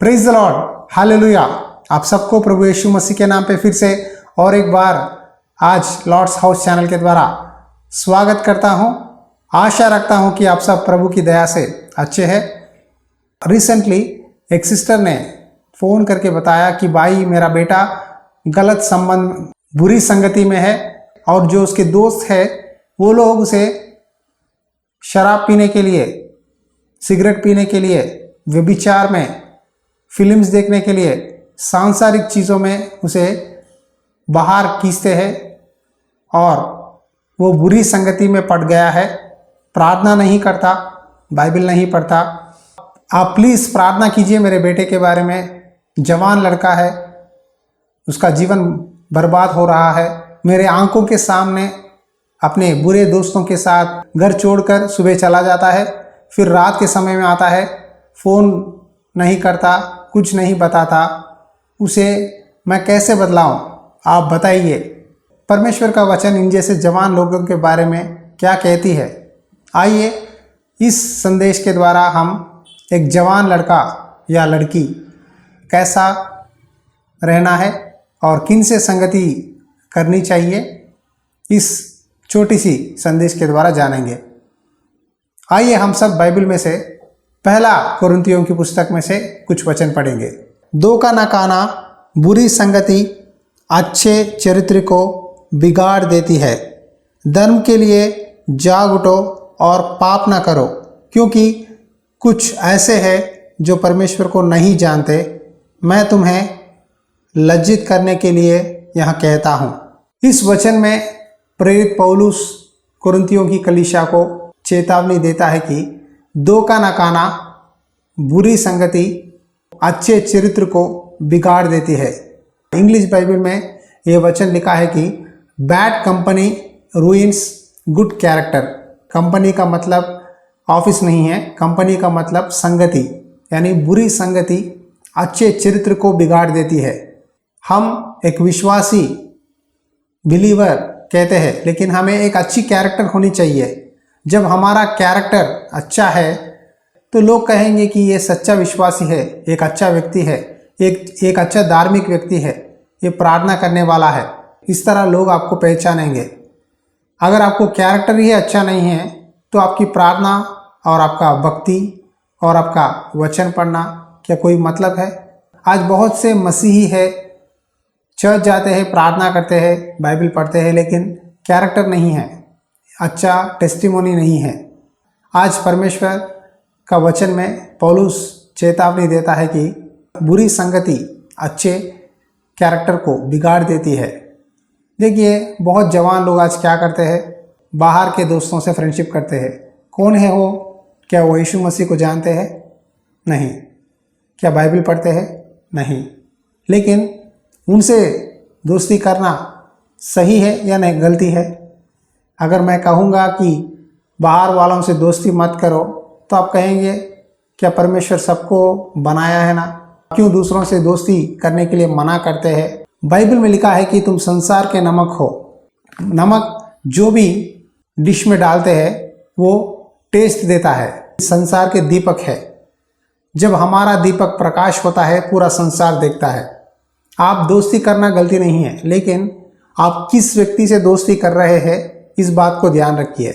Praise the Lord, hallelujah. आप सबको प्रभु यीशु मसीह के नाम पे फिर से और एक बार आज लॉर्ड्स हाउस चैनल के द्वारा स्वागत करता हूं। आशा रखता हूं कि आप सब प्रभु की दया से अच्छे हैं। रिसेंटली एक सिस्टर ने फ़ोन करके बताया कि भाई मेरा बेटा गलत संबंध बुरी संगति में है और जो उसके दोस्त है वो लोग उसे शराब पीने के लिए, सिगरेट पीने के लिए, व्यभिचार में, फिल्म्स देखने के लिए, सांसारिक चीज़ों में उसे बाहर खींचते हैं और वो बुरी संगति में पड़ गया है। प्रार्थना नहीं करता, बाइबल नहीं पढ़ता। आप प्लीज़ प्रार्थना कीजिए मेरे बेटे के बारे में। जवान लड़का है, उसका जीवन बर्बाद हो रहा है। मेरे आंखों के सामने अपने बुरे दोस्तों के साथ घर छोड़कर सुबह चला जाता है, फिर रात के समय में आता है, फ़ोन नहीं करता, कुछ नहीं बताता। उसे मैं कैसे बदलाऊं? आप बताइए। परमेश्वर का वचन इन जैसे जवान लोगों के बारे में क्या कहती है? आइए इस संदेश के द्वारा हम एक जवान लड़का या लड़की कैसा रहना है और किन से संगति करनी चाहिए, इस छोटी सी संदेश के द्वारा जानेंगे। आइए हम सब बाइबल में से पहला कुरिन्थियों की पुस्तक में से कुछ वचन पढ़ेंगे। दो का नकाना बुरी संगति अच्छे चरित्र को बिगाड़ देती है। धर्म के लिए जाग उठो और पाप न करो, क्योंकि कुछ ऐसे हैं जो परमेश्वर को नहीं जानते। मैं तुम्हें लज्जित करने के लिए यहाँ कहता हूँ। इस वचन में प्रेरित पौलुस कुरिन्थियों की कलीसिया को चेतावनी देता है कि दो का नकाना बुरी संगति अच्छे चरित्र को बिगाड़ देती है। इंग्लिश बाइबल में यह वचन लिखा है कि bad company ruins good character. Company का मतलब ऑफिस नहीं है, कंपनी का मतलब संगति, यानी बुरी संगति अच्छे चरित्र को बिगाड़ देती है। हम एक विश्वासी बिलीवर कहते हैं, लेकिन हमें एक अच्छी कैरेक्टर होनी चाहिए। जब हमारा कैरेक्टर अच्छा है तो लोग कहेंगे कि ये सच्चा विश्वासी है, एक अच्छा व्यक्ति है, एक अच्छा धार्मिक व्यक्ति है, ये प्रार्थना करने वाला है। इस तरह लोग आपको पहचानेंगे। अगर आपको कैरेक्टर ही अच्छा नहीं है तो आपकी प्रार्थना और आपका भक्ति और आपका वचन पढ़ना क्या कोई मतलब है? आज बहुत से मसीही है, चर्च जाते हैं, प्रार्थना करते हैं, बाइबल पढ़ते हैं, लेकिन कैरेक्टर नहीं है, अच्छा टेस्टिमोनी नहीं है। आज परमेश्वर का वचन में पौलुस चेतावनी देता है कि बुरी संगति अच्छे कैरेक्टर को बिगाड़ देती है। देखिए, बहुत जवान लोग आज क्या करते हैं, बाहर के दोस्तों से फ्रेंडशिप करते हैं। कौन है वो? क्या वो यीशु मसीह को जानते हैं? नहीं। क्या बाइबल पढ़ते हैं? नहीं। लेकिन उनसे दोस्ती करना सही है या नहीं, गलती है? अगर मैं कहूँगा कि बाहर वालों से दोस्ती मत करो तो आप कहेंगे क्या परमेश्वर सबको बनाया है ना, क्यों दूसरों से दोस्ती करने के लिए मना करते हैं? बाइबल में लिखा है कि तुम संसार के नमक हो। नमक जो भी डिश में डालते हैं वो टेस्ट देता है। संसार के दीपक है। जब हमारा दीपक प्रकाश होता है पूरा संसार देखता है। आप दोस्ती करना गलती नहीं है, लेकिन आप किस व्यक्ति से दोस्ती कर रहे हैं इस बात को ध्यान रखिए।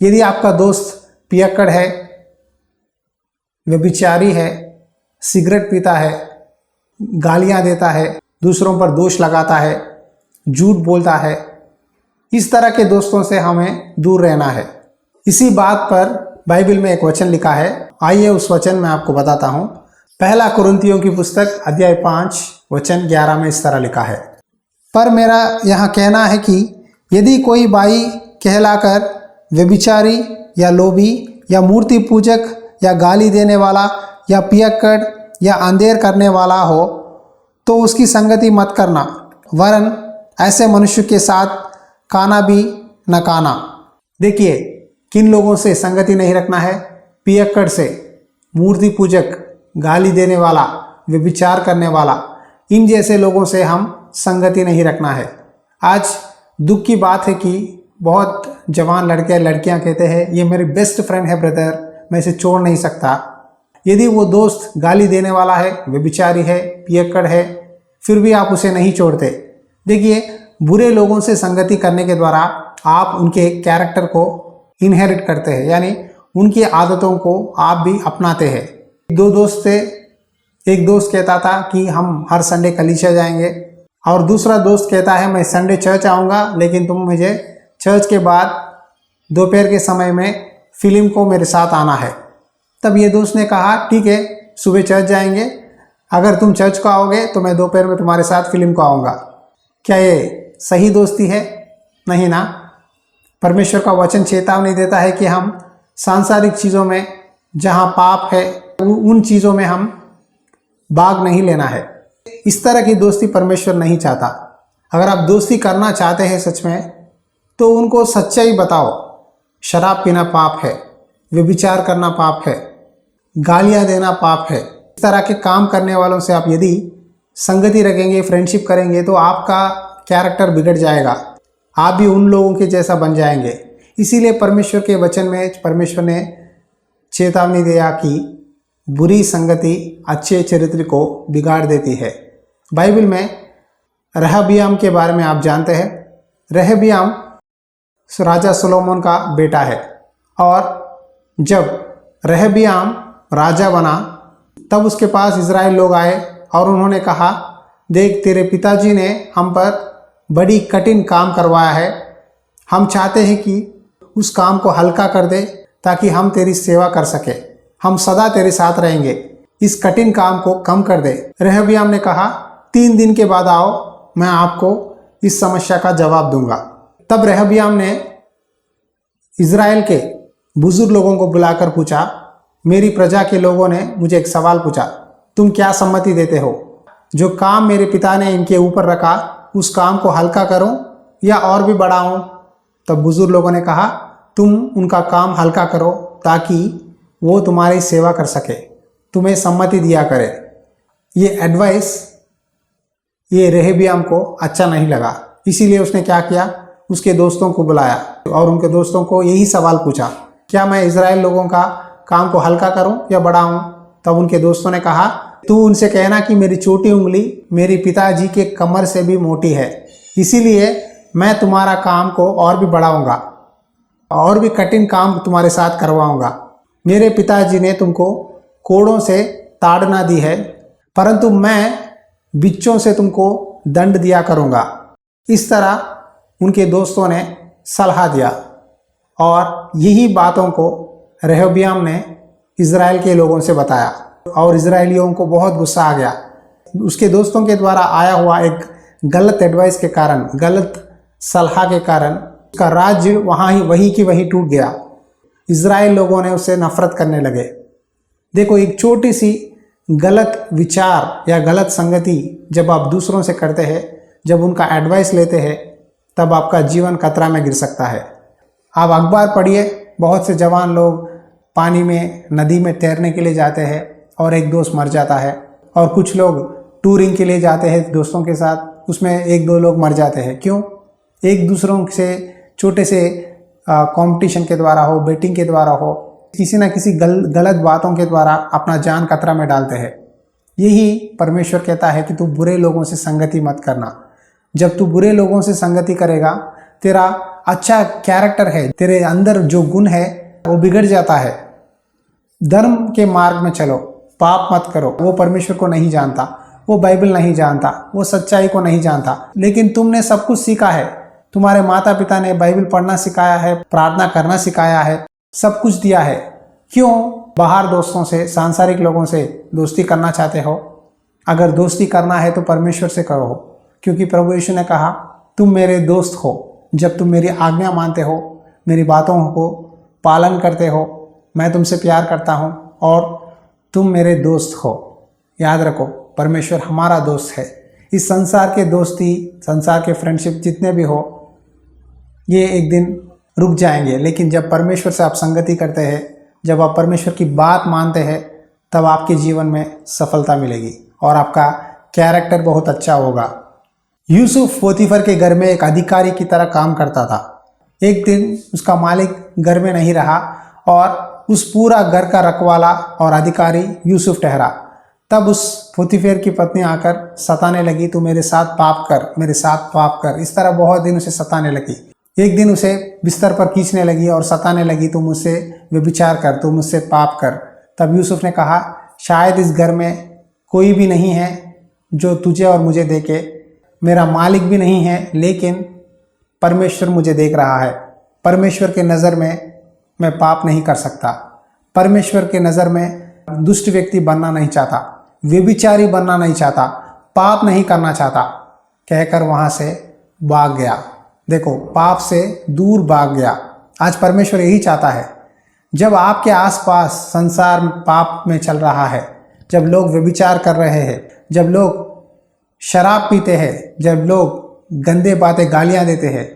यदि आपका दोस्त पियक्कड़ है, व्यभिचारी है, सिगरेट पीता है, गालियां देता है, दूसरों पर दोष लगाता है, झूठ बोलता है, इस तरह के दोस्तों से हमें दूर रहना है। इसी बात पर बाइबल में एक वचन लिखा है। आइए उस वचन में आपको बताता हूँ। पहला कुरिन्थियों की पुस्तक अध्याय 5 वचन 11 में इस तरह लिखा है, पर मेरा यहाँ कहना है कि यदि कोई भाई कहलाकर व्यभिचारी या लोभी या मूर्ति पूजक या गाली देने वाला या पियक्कड़ या अंधेर करने वाला हो तो उसकी संगति मत करना, वरन ऐसे मनुष्य के साथ खाना भी न खाना। देखिए, किन लोगों से संगति नहीं रखना है? पियक्कड़ से, मूर्ति पूजक, गाली देने वाला, व्यभिचार करने वाला, इन जैसे लोगों से हम संगति नहीं रखना है। आज दुख की बात है कि बहुत जवान लड़के लड़कियां कहते हैं ये मेरी बेस्ट फ्रेंड है ब्रदर, मैं इसे छोड़ नहीं सकता। यदि वो दोस्त गाली देने वाला है, व्यभिचारी है, पियक्कड़ है, फिर भी आप उसे नहीं छोड़ते। देखिए, बुरे लोगों से संगति करने के द्वारा आप उनके कैरेक्टर को इनहेरिट करते हैं, यानी उनकी आदतों को आप भी अपनाते हैं। दो दोस्त थे, एक दोस्त कहता था कि हम हर संडे कलीसिया जाएंगे, और दूसरा दोस्त कहता है मैं संडे चर्च आऊँगा, लेकिन तुम मुझे चर्च के बाद दोपहर के समय में फिल्म को मेरे साथ आना है। तब ये दोस्त ने कहा ठीक है, सुबह चर्च जाएंगे, अगर तुम चर्च को आओगे तो मैं दोपहर में तुम्हारे साथ फिल्म को आऊँगा। क्या ये सही दोस्ती है? नहीं ना। परमेश्वर का वचन चेतावनी देता है कि हम सांसारिक चीज़ों में जहाँ पाप है उन चीज़ों में हम भाग नहीं लेना है। इस तरह की दोस्ती परमेश्वर नहीं चाहता। अगर आप दोस्ती करना चाहते हैं सच में, तो उनको सच्चाई बताओ। शराब पीना पाप है, व्यभिचार करना पाप है, गालियाँ देना पाप है। इस तरह के काम करने वालों से आप यदि संगति रखेंगे, फ्रेंडशिप करेंगे, तो आपका कैरेक्टर बिगड़ जाएगा, आप भी उन लोगों के जैसा बन जाएंगे। इसीलिए परमेश्वर के वचन में परमेश्वर ने चेतावनी दिया कि बुरी संगति अच्छे चरित्र को बिगाड़ देती है। बाइबल में रहबियाम के बारे में आप जानते हैं। रहबियाम राजा सोलोमन का बेटा है, और जब रहबियाम राजा बना तब उसके पास इज़राइल लोग आए और उन्होंने कहा, देख तेरे पिताजी ने हम पर बड़ी कठिन काम करवाया है, हम चाहते हैं कि उस काम को हल्का कर दे ताकि हम तेरी सेवा कर सके, हम सदा तेरे साथ रहेंगे, इस कठिन काम को कम कर दे। रहबियाम ने कहा 3 दिन के बाद आओ, मैं आपको इस समस्या का जवाब दूंगा। तब रहबियाम ने इज़राइल के बुजुर्ग लोगों को बुलाकर पूछा, मेरी प्रजा के लोगों ने मुझे एक सवाल पूछा, तुम क्या सम्मति देते हो? जो काम मेरे पिता ने इनके ऊपर रखा उस काम को हल्का करूं या और भी बढ़ाऊं? तब बुजुर्ग लोगों ने कहा, तुम उनका काम हल्का करो ताकि वो तुम्हारी सेवा कर सके, तुम्हें सम्मति दिया करे। ये एडवाइस ये रहबियाम को अच्छा नहीं लगा, इसीलिए उसने क्या किया, उसके दोस्तों को बुलाया और उनके दोस्तों को यही सवाल पूछा, क्या मैं इज़राइल लोगों का काम को हल्का करूं या बढ़ाऊं? तब उनके दोस्तों ने कहा, तू उनसे कहना कि मेरी छोटी उंगली मेरे पिताजी के कमर से भी मोटी है, इसीलिए मैं तुम्हारा काम को और भी बढ़ाऊंगा और भी कठिन काम तुम्हारे साथ करवाऊंगा। मेरे पिताजी ने तुमको कोड़ों से ताड़ना दी है, परंतु मैं बिच्छों से तुमको दंड दिया करूंगा। इस तरह उनके दोस्तों ने सलाह दिया, और यही बातों को रहबियाम ने इज़राइल के लोगों से बताया, और इज़राइलियों को बहुत गुस्सा आ गया। उसके दोस्तों के द्वारा आया हुआ एक गलत एडवाइस के कारण, गलत सलाह के कारण उसका राज्य वहीं की वहीं टूट गया। इज़राइल लोगों ने उससे नफरत करने लगे। देखो, एक छोटी सी गलत विचार या गलत संगति जब आप दूसरों से करते हैं, जब उनका एडवाइस लेते हैं, तब आपका जीवन खतरा में गिर सकता है। आप अखबार पढ़िए, बहुत से जवान लोग पानी में, नदी में तैरने के लिए जाते हैं और एक दोस्त मर जाता है, और कुछ लोग टूरिंग के लिए जाते हैं दोस्तों के साथ, उसमें 1-2 लोग मर जाते हैं। क्यों? एक दूसरों से छोटे से कंपटीशन के द्वारा हो, बेटिंग के द्वारा हो, किसी न किसी गलत बातों के द्वारा अपना जान खतरा में डालते हैं। यही परमेश्वर कहता है कि तू बुरे लोगों से संगति मत करना। जब तू बुरे लोगों से संगति करेगा, तेरा अच्छा कैरेक्टर है, तेरे अंदर जो गुण है वो बिगड़ जाता है। धर्म के मार्ग में चलो, पाप मत करो। वो परमेश्वर को नहीं जानता, वो बाइबल नहीं जानता, वो सच्चाई को नहीं जानता, लेकिन तुमने सब कुछ सीखा है। तुम्हारे माता पिता ने बाइबल पढ़ना सिखाया है, प्रार्थना करना सिखाया है, सब कुछ दिया है। क्यों बाहर दोस्तों से, सांसारिक लोगों से दोस्ती करना चाहते हो? अगर दोस्ती करना है तो परमेश्वर से करो, क्योंकि प्रभु यीशु ने कहा, तुम मेरे दोस्त हो जब तुम मेरी आज्ञा मानते हो, मेरी बातों को पालन करते हो, मैं तुमसे प्यार करता हूँ और तुम मेरे दोस्त हो। याद रखो, परमेश्वर हमारा दोस्त है। इस संसार के दोस्ती, संसार के फ्रेंडशिप जितने भी हो, ये एक दिन रुक जाएंगे, लेकिन जब परमेश्वर से आप संगति करते हैं, जब आप परमेश्वर की बात मानते हैं, तब आपके जीवन में सफलता मिलेगी और आपका कैरेक्टर बहुत अच्छा होगा। यूसुफ पोतीफर के घर में एक अधिकारी की तरह काम करता था। एक दिन उसका मालिक घर में नहीं रहा और उस पूरा घर का रखवाला और अधिकारी यूसुफ ठहरा। तब उस पोतीफेर की पत्नी आकर सताने लगी, तू मेरे साथ पाप कर, मेरे साथ पाप कर। इस तरह बहुत दिन उसे सताने लगी। एक दिन उसे बिस्तर पर खींचने लगी और सताने लगी, तू मुझसे व्यभिचार कर, तू मुझसे पाप कर। तब यूसुफ ने कहा, शायद इस घर में कोई भी नहीं है जो तुझे और मुझे देखे, मेरा मालिक भी नहीं है, लेकिन परमेश्वर मुझे देख रहा है। परमेश्वर के नज़र में मैं पाप नहीं कर सकता। परमेश्वर के नज़र में दुष्ट व्यक्ति बनना नहीं चाहता, व्यभिचारी बनना नहीं चाहता, पाप नहीं करना चाहता, कहकर वहाँ से भाग गया। देखो, पाप से दूर भाग गया। आज परमेश्वर यही चाहता है, जब आपके आसपास संसार पाप में चल रहा है, जब लोग व्यभिचार कर रहे हैं, जब लोग शराब पीते हैं, जब लोग गंदे बातें गालियां देते हैं,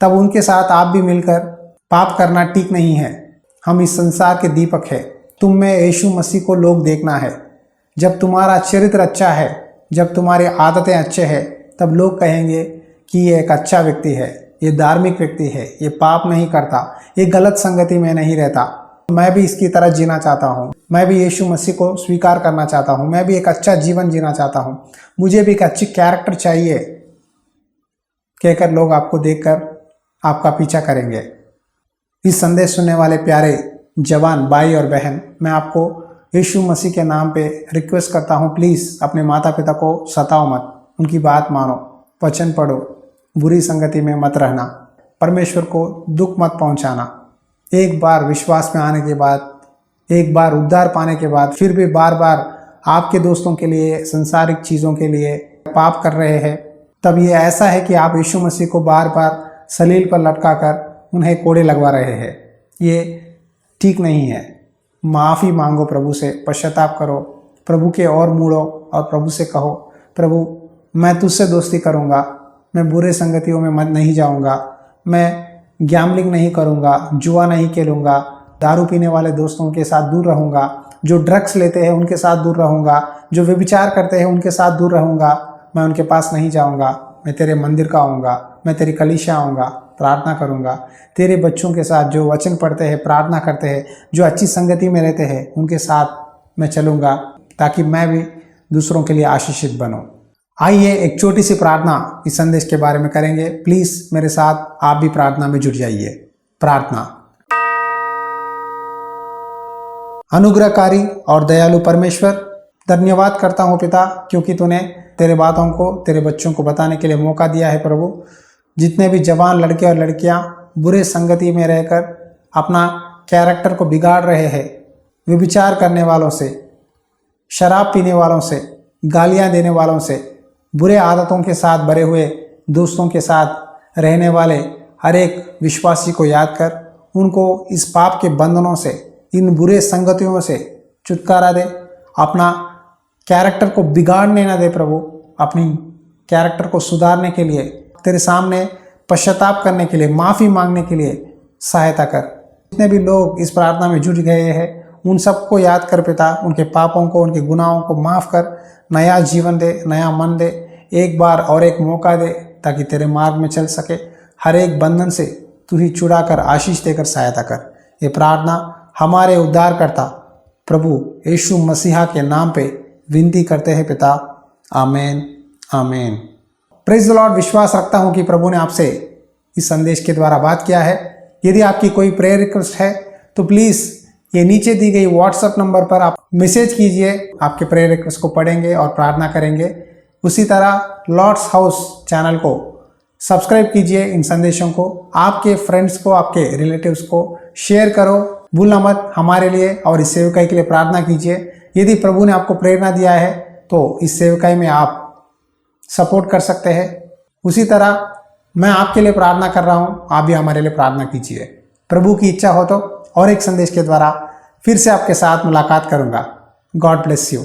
तब उनके साथ आप भी मिलकर पाप करना ठीक नहीं है। हम इस संसार के दीपक हैं। तुम में यीशु मसीह को लोग देखना है। जब तुम्हारा चरित्र अच्छा है, जब तुम्हारी आदतें अच्छे हैं, तब लोग कहेंगे कि ये एक अच्छा व्यक्ति है, ये धार्मिक व्यक्ति है, ये पाप नहीं करता, ये गलत संगति में नहीं रहता। मैं भी इसकी तरह जीना चाहता हूँ, मैं भी यीशु मसीह को स्वीकार करना चाहता हूँ, मैं भी एक अच्छा जीवन जीना चाहता हूँ, मुझे भी एक अच्छी कैरेक्टर चाहिए, कहकर लोग आपको देखकर आपका पीछा करेंगे। इस संदेश सुनने वाले प्यारे जवान भाई और बहन, मैं आपको यीशु मसीह के नाम पे रिक्वेस्ट करता हूँ, प्लीज़ अपने माता पिता को सताओ मत, उनकी बात मानो, वचन पढ़ो, बुरी संगति में मत रहना, परमेश्वर को दुख मत पहुँचाना। एक बार विश्वास में आने के बाद, एक बार उद्धार पाने के बाद, फिर भी बार बार आपके दोस्तों के लिए, संसारिक चीज़ों के लिए पाप कर रहे हैं, तब ये ऐसा है कि आप यीशु मसीह को बार बार सलील पर लटकाकर उन्हें कोड़े लगवा रहे हैं। ये ठीक नहीं है। माफ़ी मांगो प्रभु से, पश्चाताप करो, प्रभु के और मुड़ो और प्रभु से कहो, प्रभु मैं तुझसे दोस्ती करूँगा, मैं बुरे संगतियों में मत नहीं जाऊँगा, मैं गैम्बलिंग नहीं करूँगा, जुआ नहीं खेलूँगा, दारू पीने वाले दोस्तों के साथ दूर रहूँगा, जो ड्रग्स लेते हैं उनके साथ दूर रहूँगा, जो व्यभिचार करते हैं उनके साथ दूर रहूँगा, मैं उनके पास नहीं जाऊँगा, मैं तेरे मंदिर का आऊँगा, मैं तेरी कलीसिया आऊँगा, प्रार्थना करूँगा, तेरे बच्चों के साथ जो वचन पढ़ते हैं, प्रार्थना करते हैं, जो अच्छी संगति में रहते हैं, उनके साथ मैं चलूँगा, ताकि मैं भी दूसरों के लिए आशीषित बनूँ। आइए एक छोटी सी प्रार्थना इस संदेश के बारे में करेंगे। प्लीज़ मेरे साथ आप भी प्रार्थना में जुट जाइए। प्रार्थना। अनुग्रहकारी और दयालु परमेश्वर, धन्यवाद करता हूँ पिता, क्योंकि तूने तेरे बातों को तेरे बच्चों को बताने के लिए मौका दिया है। प्रभु, जितने भी जवान लड़के और लड़कियाँ बुरे संगति में रहकर अपना कैरेक्टर को बिगाड़ रहे हैं, व्यभिचार करने वालों से, शराब पीने वालों से, गालियाँ देने वालों से, बुरे आदतों के साथ भरे हुए दोस्तों के साथ रहने वाले हर एक विश्वासी को याद कर, उनको इस पाप के बंधनों से, इन बुरे संगतियों से छुटकारा दे। अपना कैरेक्टर को बिगाड़ने ना दे प्रभु, अपनी कैरेक्टर को सुधारने के लिए, तेरे सामने पश्चाताप करने के लिए, माफ़ी मांगने के लिए सहायता कर। जितने भी लोग इस प्रार्थना में जुट गए हैं, उन सबको याद कर पिता, उनके पापों को, उनके गुनाहों को माफ़ कर, नया जीवन दे, नया मन दे, एक बार और एक मौका दे, ताकि तेरे मार्ग में चल सके। हर एक बंधन से तू ही छुड़ा कर, आशीष देकर सहायता कर। ये प्रार्थना हमारे उद्धारकर्ता प्रभु यीशु मसीहा के नाम पे विनती करते हैं पिता, आमीन आमीन। Praise the Lord. विश्वास रखता हूँ कि प्रभु ने आपसे इस संदेश के द्वारा बात किया है। यदि आपकी कोई प्रेयर रिक्वेस्ट है तो प्लीज़ ये नीचे दी गई व्हाट्सएप नंबर पर आप मैसेज कीजिए, आपके प्रेयर रिक्वेस्ट को पढ़ेंगे और प्रार्थना करेंगे। उसी तरह लॉर्ड्स हाउस चैनल को सब्सक्राइब कीजिए, इन संदेशों को आपके फ्रेंड्स को, आपके रिलेटिव्स को शेयर करो, भूलना मत। हमारे लिए और इस सेवकाई के लिए प्रार्थना कीजिए। यदि प्रभु ने आपको प्रेरणा दिया है तो इस सेवकाई में आप सपोर्ट कर सकते हैं। उसी तरह मैं आपके लिए प्रार्थना कर रहा हूँ, आप भी हमारे लिए प्रार्थना कीजिए। प्रभु की इच्छा हो तो और एक संदेश के द्वारा फिर से आपके साथ मुलाकात करूँगा। God bless you.